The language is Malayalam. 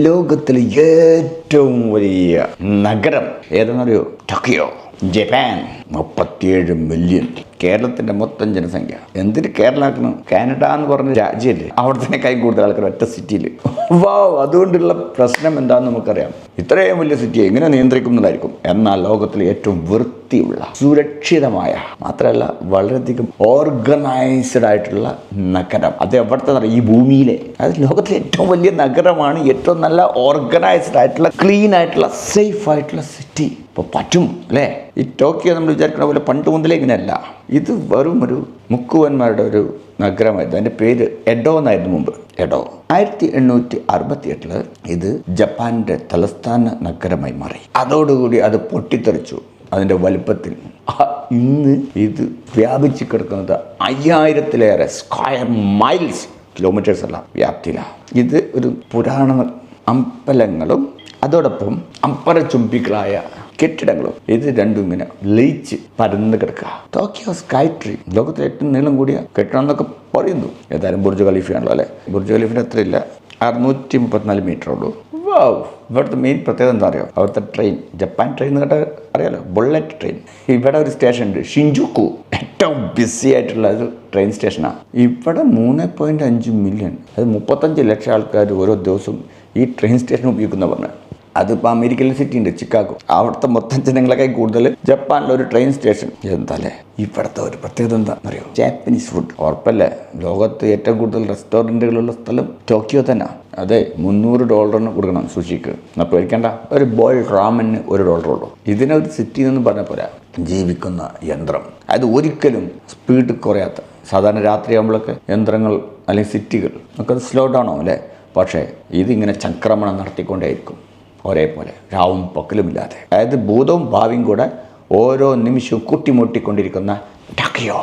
ലോകത്തിലെ ഏറ്റവും വലിയ നഗരം ഏതെന്നറിയോ? Tokyo, Japan. 37 മില്യൺ. കേരളത്തിൻ്റെ മൊത്തം ജനസംഖ്യ. എന്തിന് കേരളമാക്കണം? കാനഡ എന്ന് പറഞ്ഞ രാജ്യമല്ലേ, അവിടെ തന്നെ കൈ കൂടുതൽ ആൾക്കാർ ഒറ്റ സിറ്റിയിൽ. അതുകൊണ്ടുള്ള പ്രശ്നം എന്താണെന്ന് നമുക്കറിയാം. ഇത്രയും വലിയ സിറ്റി എങ്ങനെ നിയന്ത്രിക്കും എന്നതായിരിക്കും. എന്നാൽ ലോകത്തിലെ ഏറ്റവും വൃത്തിയുള്ള, സുരക്ഷിതമായ, മാത്രമല്ല വളരെയധികം ഓർഗനൈസ്ഡ് ആയിട്ടുള്ള നഗരം. അത് എവിടുത്തെ? ഈ ഭൂമിയിലെ, അത് ലോകത്തിലെ ഏറ്റവും വലിയ നഗരമാണ്. ഏറ്റവും നല്ല ഓർഗനൈസ്ഡ് ആയിട്ടുള്ള, ക്ലീൻ ആയിട്ടുള്ള, സേഫ് ആയിട്ടുള്ള സിറ്റി. ഇപ്പോൾ പറ്റും അല്ലേ? ഈ ടോക്കിയോ നമ്മൾ വിചാരിക്കുന്ന പോലെ പണ്ട് മുതലേ ഇങ്ങനെയല്ല. ഇത് വെറും ഒരു മുക്കുവന്മാരുടെ ഒരു നഗരമായിരുന്നു. അതിൻ്റെ പേര് എഡോ എന്നായിരുന്നു മുമ്പ്. എഡോ 1868 ഇത് ജപ്പാന്റെ തലസ്ഥാന നഗരമായി മാറി. അതോടുകൂടി അത് പൊട്ടിത്തെറിച്ചു അതിൻ്റെ വലുപ്പത്തിൽ. ഇന്ന് ഇത് വ്യാപിച്ചു കിടക്കുന്നത് 5000-ലേറെ സ്ക്വയർ മൈൽസ്, കിലോമീറ്റേഴ്സ് അല്ല, വ്യാപ്തിയിലാണ്. ഇത് ഒരു പുരാണ അമ്പലങ്ങളും അതോടൊപ്പം അമ്പരചുംബികളായ കെട്ടിടങ്ങളും, ഇത് രണ്ടും ഇങ്ങനെ ലയിച്ച് പരന്ന് കിടക്കുക. ടോക്കിയോ സ്കൈ ട്രീ ലോകത്തിലെ ഏറ്റവും നീളം കൂടിയ കെട്ടിടം എന്നൊക്കെ പറയുന്നു. ഏതായാലും ബുർജ് ഖലീഫയാണല്ലോ അല്ലേ? ബുർജ് ഖലീഫിൻ്റെ അത്രയില്ല, 634 മീറ്റർ ഉള്ളൂ. ഇവിടുത്തെ മെയിൻ പ്രത്യേകത എന്താ അറിയോ? അവിടുത്തെ ട്രെയിൻ, ജപ്പാൻ ട്രെയിൻ എന്ന് കേട്ടാൽ അറിയാലോ, ബുള്ളറ്റ് ട്രെയിൻ. ഇവിടെ ഒരു സ്റ്റേഷൻ ഉണ്ട്, ഷിൻജുക്കു. ഏറ്റവും ബിസി ആയിട്ടുള്ള ഒരു ട്രെയിൻ സ്റ്റേഷനാണ്. ഇവിടെ 3.5 മില്യൺ, അത് 35 ലക്ഷം ആൾക്കാർ ഓരോ ദിവസവും ഈ ട്രെയിൻ സ്റ്റേഷൻ ഉപയോഗിക്കുന്ന പറഞ്ഞത്. അതിപ്പോൾ അമേരിക്കയിലെ സിറ്റി ഉണ്ട്, ചിക്കാഗോ. അവിടുത്തെ മൊത്തം ജനങ്ങളൊക്കെ കൂടുതൽ ജപ്പാനിലൊരു ട്രെയിൻ സ്റ്റേഷൻ. എന്താല്ലേ ഇവിടുത്തെ ഒരു പ്രത്യേകത എന്താണെന്നറിയോ? Japanese food. ഉറപ്പല്ലേ, ലോകത്ത് ഏറ്റവും കൂടുതൽ റെസ്റ്റോറൻറ്റുകളുള്ള സ്ഥലം ടോക്കിയോ തന്നെ. അതെ, $300 കൊടുക്കണം സുഷിക്ക്. എന്നാൽ പേടിക്കേണ്ട, ഒരു ബോയിൽ റാമന് $1 ഉള്ളൂ. ഇതിനൊരു സിറ്റി എന്ന് പറഞ്ഞ പോലെ ജീവിക്കുന്ന യന്ത്രം. അത് ഒരിക്കലും സ്പീഡ് കുറയാത്ത, സാധാരണ രാത്രിയാകുമ്പോഴൊക്കെ യന്ത്രങ്ങൾ അല്ലെങ്കിൽ സിറ്റികൾ ഒക്കെ സ്ലോ ഡൗൺ ആവും അല്ലേ? പക്ഷേ ഇതിങ്ങനെ ചക്രമണം നടത്തിക്കൊണ്ടേയിരിക്കും ഒരേപോലെ, രാവും പകലുമില്ലാതെ. അതായത് ഭൂതവും ഭാവിയും കൂടെ ഓരോ നിമിഷവും കൂട്ടിമുട്ടിക്കൊണ്ടിരിക്കുന്ന ടോക്കിയോ.